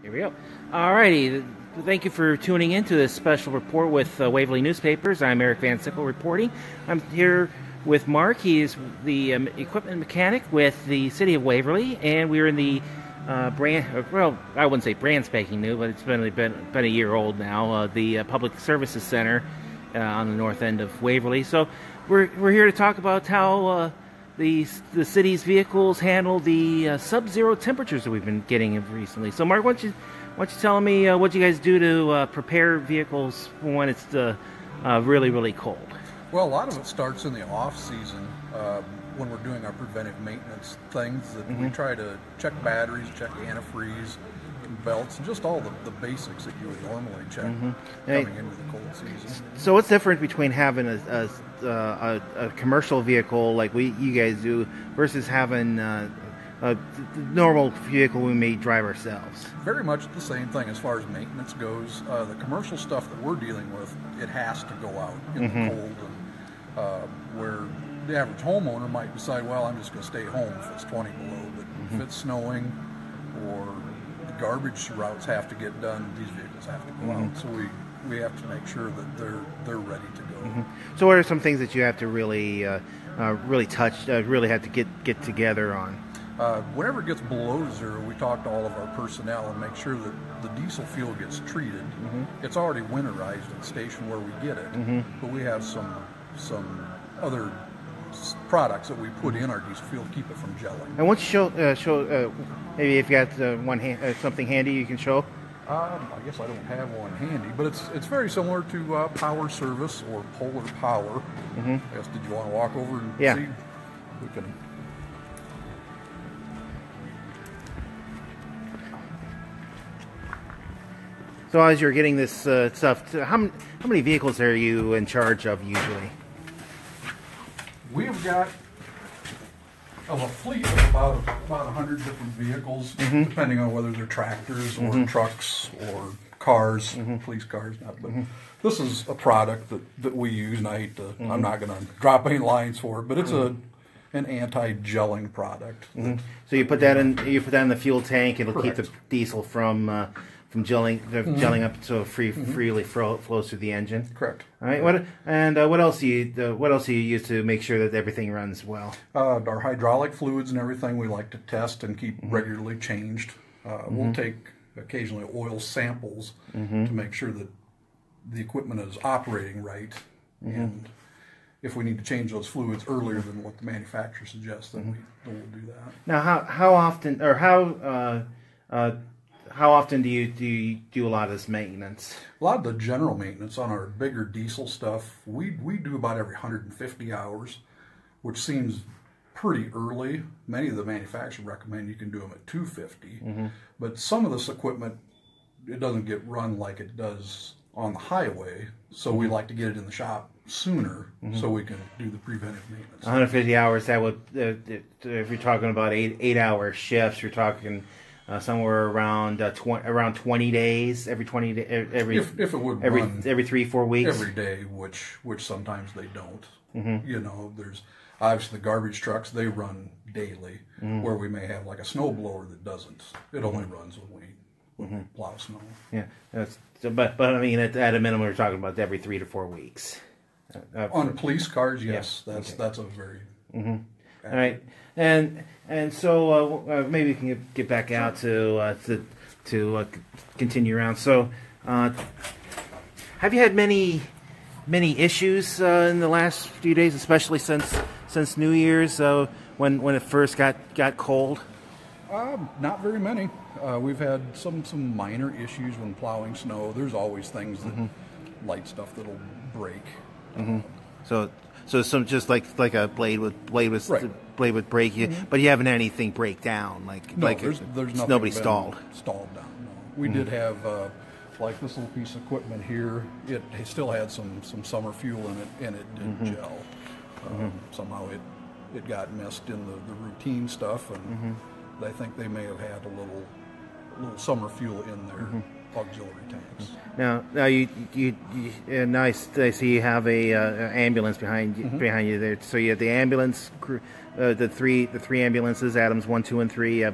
Here we go. Alrighty, thank you for tuning in to this special report with Waverly Newspapers. I'm Eric Van Sickle reporting. I'm here with Mark. He is the equipment mechanic with the City of Waverly, and we're in the well, I wouldn't say brand spanking new, but it's been a year old now, the Public Services Center on the north end of Waverly. So we're here to talk about how the city's vehicles handle the sub-zero temperatures that we've been getting recently. So, Mark, why don't you tell me what you guys do to prepare vehicles when it's really, really cold? Well, a lot of it starts in the off season when we're doing our preventive maintenance things. That we try to check batteries, check antifreeze, belts, and just all the basics that you would normally check coming into the cold season. So what's different between having a commercial vehicle like you guys do versus having a normal vehicle we may drive ourselves? Very much the same thing as far as maintenance goes. The commercial stuff that we're dealing with, it has to go out in the cold, and where the average homeowner might decide, well, I'm just going to stay home if it's 20 below, but if it's snowing or garbage routes have to get done, these vehicles have to go out. So we have to make sure that they're ready to go. So what are some things that you have to really touch, really have to get together on? Whenever it gets below zero, we talk to all of our personnel and make sure that the diesel fuel gets treated. It's already winterized at the station where we get it, but we have some other products that we put in our diesel fuel to keep it from gelling. And once you show maybe if you got something handy you can show. I guess I don't have one handy, but it's very similar to Power Service or Polar Power. I guess, did you want to walk over and see? We can. So as you're getting this stuff, how many vehicles are you in charge of usually? We've got a fleet of about 100 different vehicles, depending on whether they're tractors or trucks or cars, police cars. But this is a product that we use, and I hate to, I'm not going to drop any lines for it, but it's an anti-gelling product. So you put that in the fuel tank. It'll keep the diesel from gelling up so it freely flows through the engine. Correct. All right. What else do you use to make sure that everything runs well? Our hydraulic fluids and everything we like to test and keep regularly changed. We'll take occasionally oil samples to make sure that the equipment is operating right, and if we need to change those fluids earlier than what the manufacturer suggests, then we'll do that. Now, how often do you do a lot of this maintenance? A lot of the general maintenance on our bigger diesel stuff, we do about every 150 hours, which seems pretty early. Many of the manufacturers recommend you can do them at 250, but some of this equipment, it doesn't get run like it does on the highway, so we like to get it in the shop sooner so we can do the preventive maintenance. 150 hours, that would, if you're talking about 8-hour shifts, you're talking somewhere around 20 days, every 20 days, every 3-4 weeks, every day, which sometimes they don't. You know, there's obviously the garbage trucks, they run daily, where we may have like a snowblower that doesn't. It only runs when we plow snow. Yeah, but I mean at a minimum we're talking about every 3 to 4 weeks. On police cars, yes, that's a very all right. And so maybe we can get back out to continue around. So, have you had many issues in the last few days, especially since New Year's, when it first got cold? Not very many. We've had some minor issues when plowing snow. There's always things that light stuff that'll break. So some just like a blade would break you, but you haven't had anything break down there's nothing nobody stalled down. No. We did have like this little piece of equipment here. It still had some summer fuel in it, and it did gel. Somehow it got messed in the routine stuff, and I think they may have had a little summer fuel in their auxiliary tanks. Now I see you have a ambulance behind you there. So you have the ambulance crew, the three ambulances, Adams 1, 2, and 3. You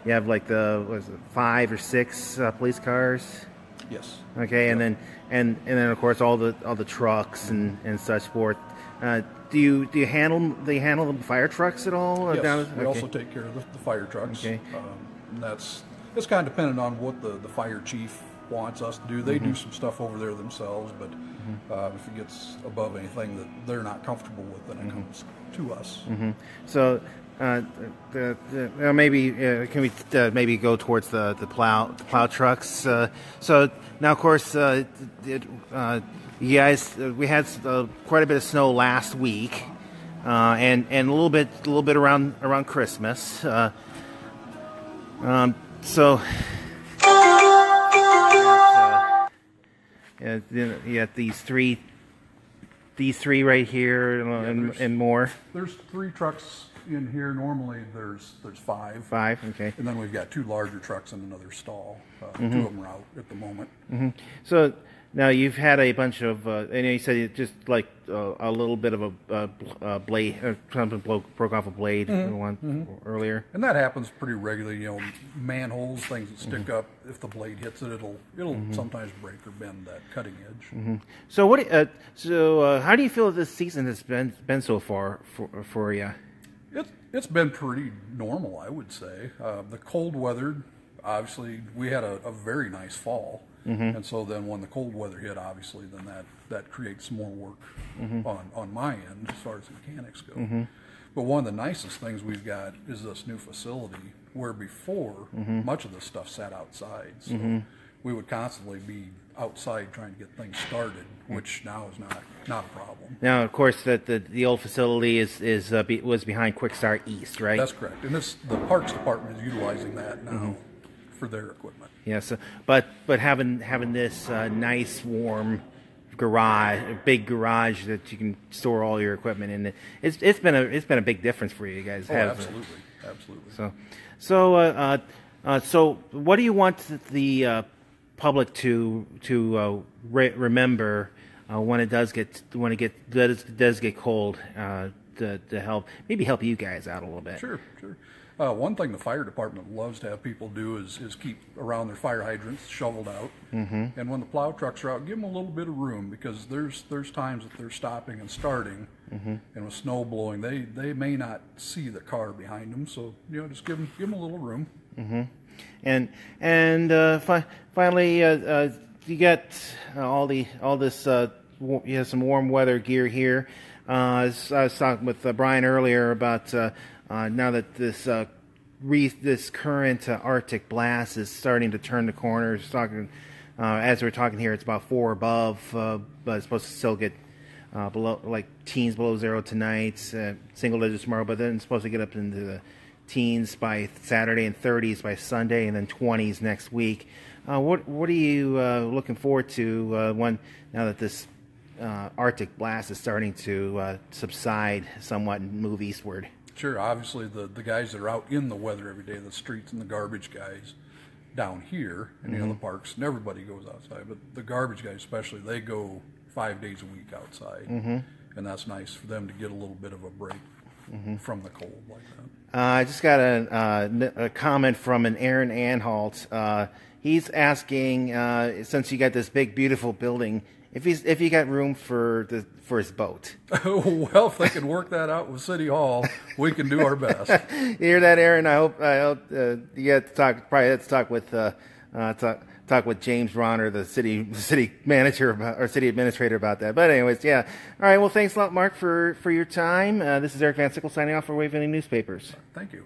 have like the 5 or 6 police cars. Yes. Okay, Yep. and then of course all the trucks and such forth. Do you handle the fire trucks at all? Yes, we also take care of the fire trucks. Okay. And it's kind of dependent on what the fire chief wants us to do. They do some stuff over there themselves, but if it gets above anything that they're not comfortable with, then it comes to us. So maybe can we maybe go towards the plow trucks? So now, of course, you guys, we had quite a bit of snow last week, and a little bit around Christmas. So you got these three right here, and more. There's 3 trucks in here. Normally there's 5. 5, okay. And then we've got 2 larger trucks in another stall. 2 of them are out at the moment. So now you've had a bunch of, and you said it just like a little bit of a blade, something broke off a blade earlier. And that happens pretty regularly. You know, manholes, things that stick up. If the blade hits it, it'll sometimes break or bend that cutting edge. So how do you feel this season has been so far for you? It's been pretty normal, I would say. The cold weather, obviously, we had a very nice fall. And so then when the cold weather hit, obviously, then that creates more work on my end as far as the mechanics go. But one of the nicest things we've got is this new facility where before much of the stuff sat outside. So we would constantly be outside trying to get things started, which now is not a problem. Now, of course, that the old facility was behind Quick Start East, right? That's correct. And the Parks Department is utilizing that now for their equipment. Yes, but having this nice warm garage, a big garage that you can store all your equipment in, it's been a big difference for you guys. Absolutely. So what do you want the public to remember when it does get cold to help you guys out a little bit? Sure. One thing the fire department loves to have people do is keep around their fire hydrants shoveled out. And when the plow trucks are out, give them a little bit of room, because there's times that they're stopping and starting, and with snow blowing, they may not see the car behind them. So just give them a little room. And finally, you got all this. You have some warm weather gear here. I was talking with Brian earlier about now that this current Arctic blast is starting to turn the corner. As we're talking here, it's about 4 above, but it's supposed to still get below, like teens below 0 tonight, single digits tomorrow, but then it's supposed to get up into the teens by Saturday and 30s by Sunday, and then 20s next week. What are you looking forward to now that this Arctic blast is starting to subside somewhat and move eastward? Sure. Obviously, the guys that are out in the weather every day, the streets and the garbage guys down here, and the parks, and everybody goes outside, but the garbage guys especially, they go 5 days a week outside, and that's nice for them to get a little bit of a break from the cold like that. I just got a comment from an Aaron Anhalt. He's asking, since you got this big, beautiful building, if you got room for his boat. Well, if they can work that out with City Hall, we can do our best. You hear that, Aaron? I hope you have to talk with James Bronner, the city manager or city administrator about that. But anyways, yeah. All right. Well, thanks a lot, Mark, for your time. This is Eric Van Sickle signing off for Waverly Newspapers. Thank you.